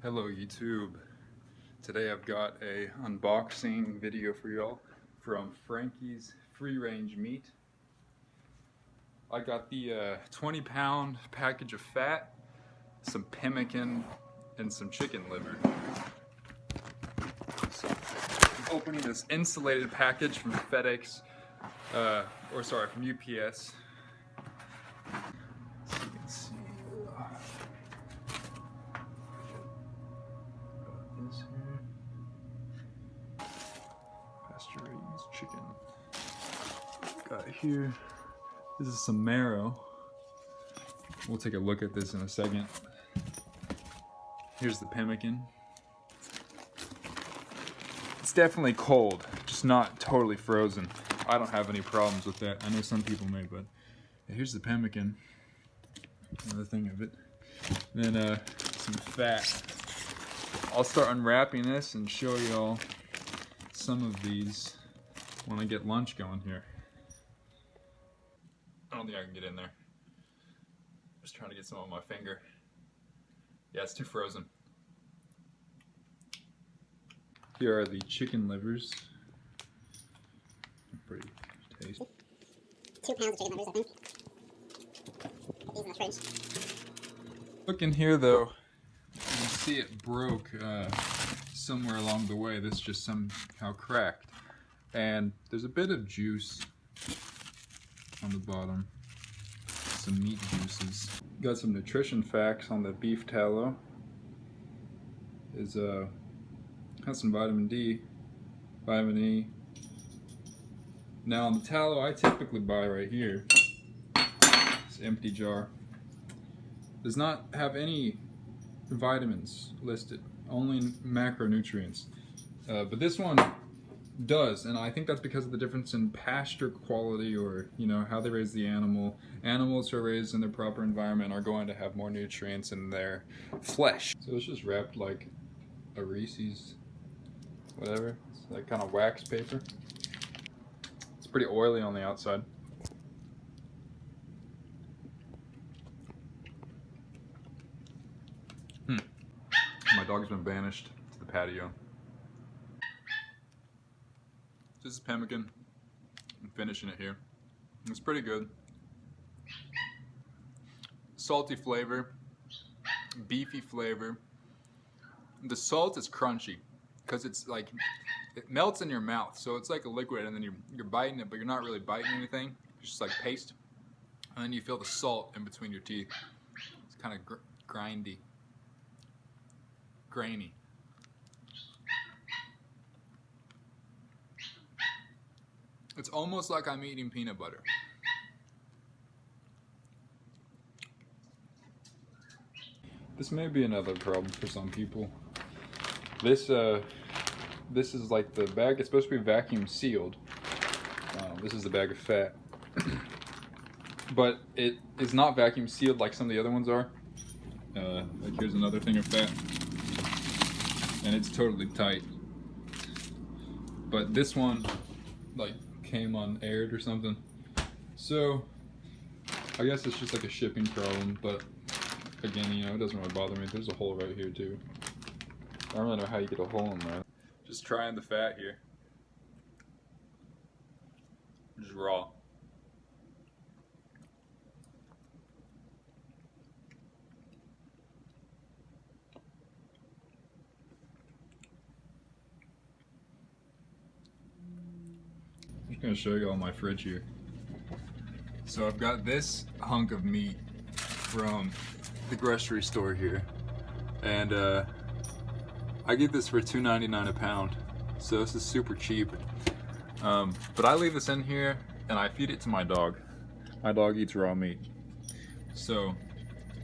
Hello YouTube. Today I've got a unboxing video for y'all from Frankie's Free Range Meat. I got the 20-pound package of fat, some pemmican, and some chicken liver. So I'm opening this insulated package from FedEx, from UPS. So you can see. This here. Pasture-raised chicken. Got here. This is some marrow. We'll take a look at this in a second. Here's the pemmican. It's definitely cold, just not totally frozen. I don't have any problems with that. I know some people may, but here's the pemmican. Another thing of it. And then some fat. I'll start unwrapping this and show y'all some of these when I get lunch going here. I don't think I can get in there. Just trying to get some on my finger. Yeah, it's too frozen. Here are the chicken livers. Pretty tasty. 2 pounds of chicken livers, I think. These in the fridge. Look in here though. You can see it broke somewhere along the way. This just somehow cracked. And there's a bit of juice on the bottom. Some meat juices. Got some nutrition facts on the beef tallow. Has some vitamin D, vitamin E. Now on the tallow I typically buy right here, this empty jar, does not have any vitamins listed, only macronutrients. But this one does, and I think that's because of the difference in pasture quality, or how they raise the animal. Animals who are raised in their proper environment are going to have more nutrients in their flesh. So it's just wrapped like a Reese's, whatever. It's like kind of wax paper. It's pretty oily on the outside. My dog's been banished to the patio. This is pemmican. I'm finishing it here. It's pretty good. Salty flavor, beefy flavor. The salt is crunchy because it's like it melts in your mouth, so it's like a liquid, and then you're biting it, but you're not really biting anything. It's just like paste, and then you feel the salt in between your teeth. It's kind of grindy, grainy. It's almost like I'm eating peanut butter. This may be another problem for some people. This is like the bag. It's supposed to be vacuum sealed. This is the bag of fat, but it is not vacuum sealed like some of the other ones are. Like here's another thing of fat, and it's totally tight. But this one, like, came unaired or something. So I guess it's just like a shipping problem, but again, it doesn't really bother me. There's a hole right here too. I don't really know how you get a hole in there. Just trying the fat here. Just raw. I'm just gonna show you all my fridge here. So I've got this hunk of meat from the grocery store here, and I get this for $2.99 a pound, so this is super cheap. But I leave this in here and I feed it to my dog. My dog eats raw meat, so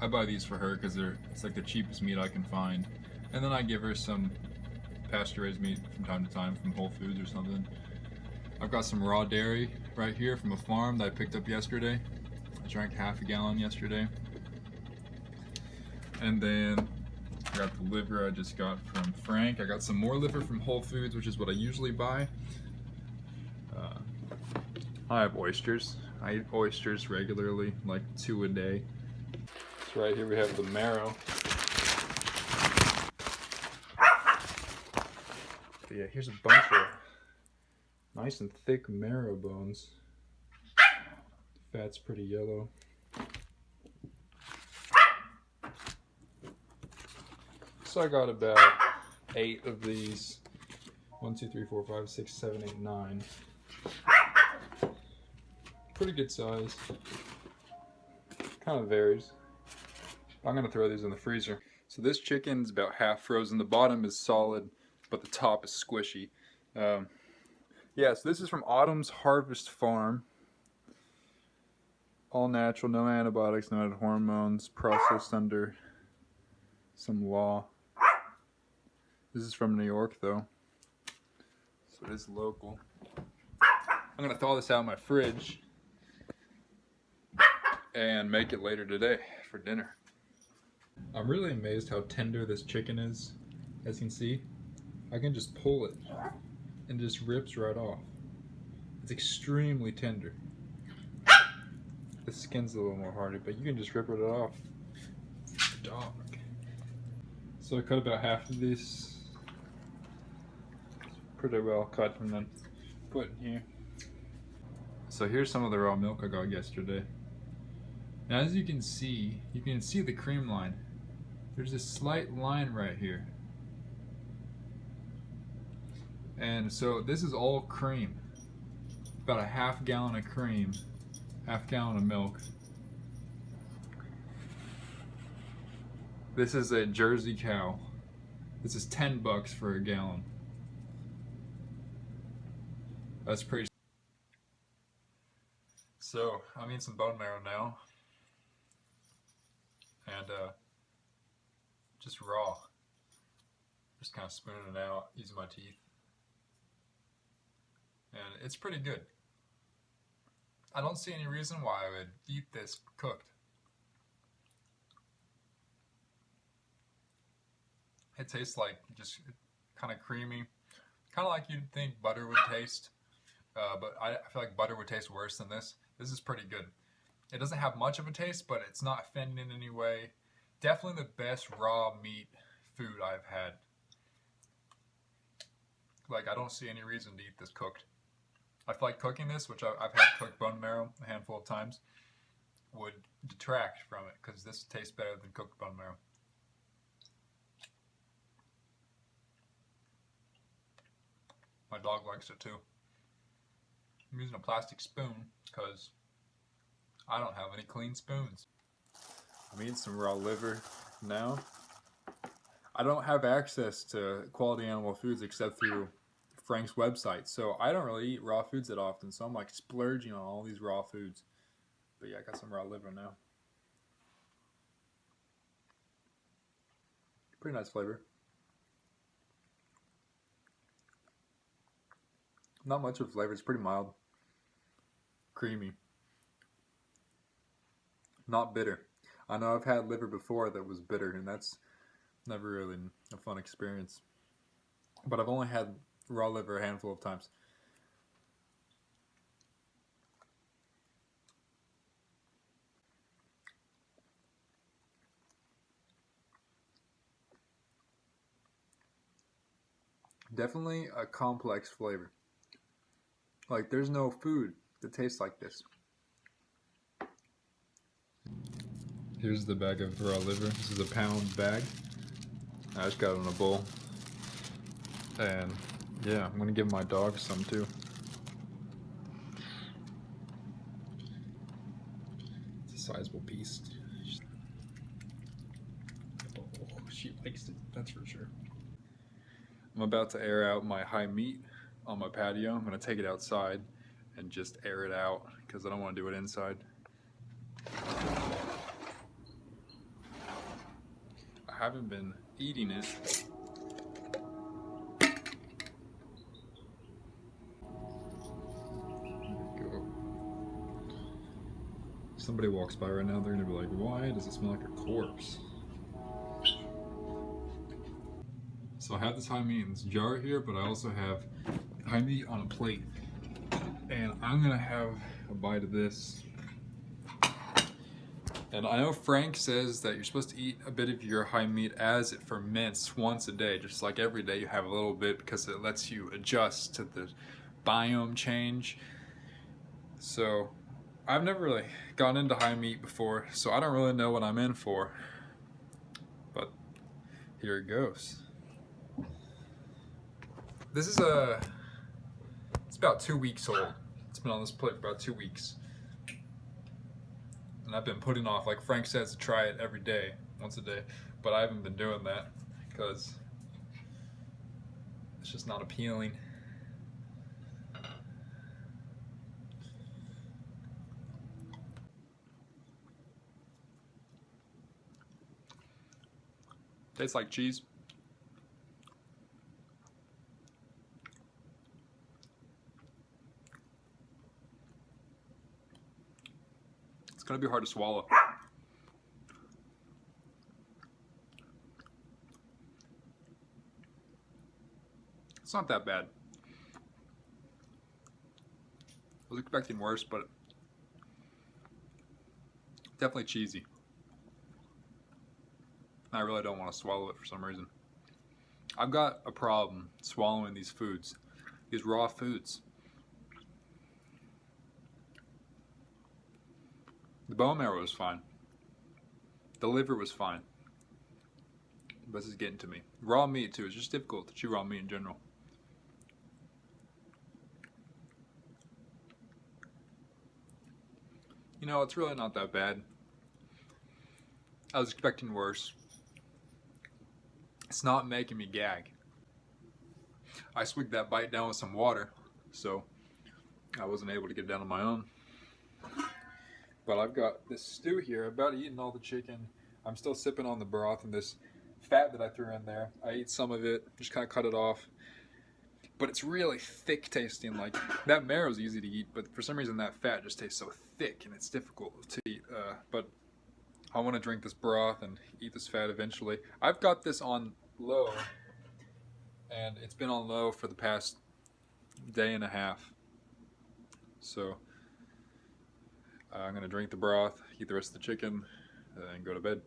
I buy these for her because it's like the cheapest meat I can find. And then I give her some pasture-raised meat from time to time from Whole Foods or something. I've got some raw dairy right here from a farm that I picked up yesterday. I drank half a gallon yesterday. And then I got the liver I just got from Frank. I got some more liver from Whole Foods, which is what I usually buy. I have oysters. I eat oysters regularly, like 2 a day. So right here we have the marrow. But yeah, here's a bunch of nice and thick marrow bones. The fat's pretty yellow. So I got about 8 of these. 1, 2, 3, 4, 5, 6, 7, 8, 9. Pretty good size. Kind of varies. I'm gonna throw these in the freezer. So this chicken's about half frozen. The bottom is solid, but the top is squishy. Yeah, so this is from Autumn's Harvest Farm. All natural, no antibiotics, no added hormones, processed under some law. This is from New York though, so it is local. I'm gonna thaw this out in my fridge and make it later today for dinner. I'm really amazed how tender this chicken is. As you can see, I can just pull it and it just rips right off. It's extremely tender. The skin's a little more hardy, but you can just rip it off. Dog. So I cut about half of this. Pretty well cut and then put in here. So here's some of the raw milk I got yesterday. Now as you can see the cream line. There's a slight line right here. And so this is all cream. About a half gallon of cream, half gallon of milk. This is a Jersey cow. This is $10 for a gallon. That's pretty. So I'm eating some bone marrow now. And just raw. Just kind of spooning it out, using my teeth. And it's pretty good. I don't see any reason why I would eat this cooked. It tastes like just kind of creamy. Kind of like you'd think butter would taste. But I feel like butter would taste worse than this. This is pretty good. It doesn't have much of a taste, but it's not offending in any way. Definitely the best raw meat food I've had. Like, I don't see any reason to eat this cooked. I feel like cooking this, which I've had cooked bone marrow a handful of times, would detract from it, because this tastes better than cooked bone marrow. My dog likes it too. I'm using a plastic spoon, because I don't have any clean spoons. I'm eating some raw liver now. I don't have access to quality animal foods except through Frank's website, so I don't really eat raw foods that often, so I'm like splurging on all these raw foods. But yeah, I got some raw liver now. Pretty nice flavor. Not much of flavor, it's pretty mild. Creamy. Not bitter. I know I've had liver before that was bitter, and that's never really a fun experience. But I've only had raw liver a handful of times. Definitely a complex flavor. Like, there's no food that tastes like this. Here's the bag of raw liver. This is a pound bag. I just got it in a bowl. And yeah, I'm gonna give my dog some too. It's a sizable piece. Oh, she likes it, that's for sure. I'm about to air out my high meat on my patio. I'm gonna take it outside and just air it out because I don't want to do it inside. I haven't been eating it. Somebody walks by right now, they're gonna be like, why does it smell like a corpse? So I have this high meat in this jar here, but I also have high meat on a plate. And I'm gonna have a bite of this. And I know Frank says that you're supposed to eat a bit of your high meat as it ferments once a day, just like every day you have a little bit because it lets you adjust to the biome change. So I've never really gone into high meat before, so I don't really know what I'm in for. But here it goes. This is it's about 2 weeks old. It's been on this plate for about 2 weeks. And I've been putting off, like Frank says, to try it every day, once a day, but I haven't been doing that because it's just not appealing. Tastes like cheese. It's gonna be hard to swallow. It's not that bad. I was expecting worse, but definitely cheesy. I really don't want to swallow it for some reason. I've got a problem swallowing these foods, these raw foods. The bone marrow was fine. The liver was fine. But this is getting to me. Raw meat too, it's just difficult to chew raw meat in general. You know, it's really not that bad. I was expecting worse. It's not making me gag. I swigged that bite down with some water, so I wasn't able to get it down on my own. But I've got this stew here. I've about eaten all the chicken. I'm still sipping on the broth and this fat that I threw in there. I ate some of it, just kind of cut it off. But it's really thick tasting. Like, that marrow's easy to eat, but for some reason that fat just tastes so thick and it's difficult to eat. But I want to drink this broth and eat this fat eventually. I've got this on low, and it's been on low for the past day and a half. So I'm going to drink the broth, eat the rest of the chicken, and go to bed.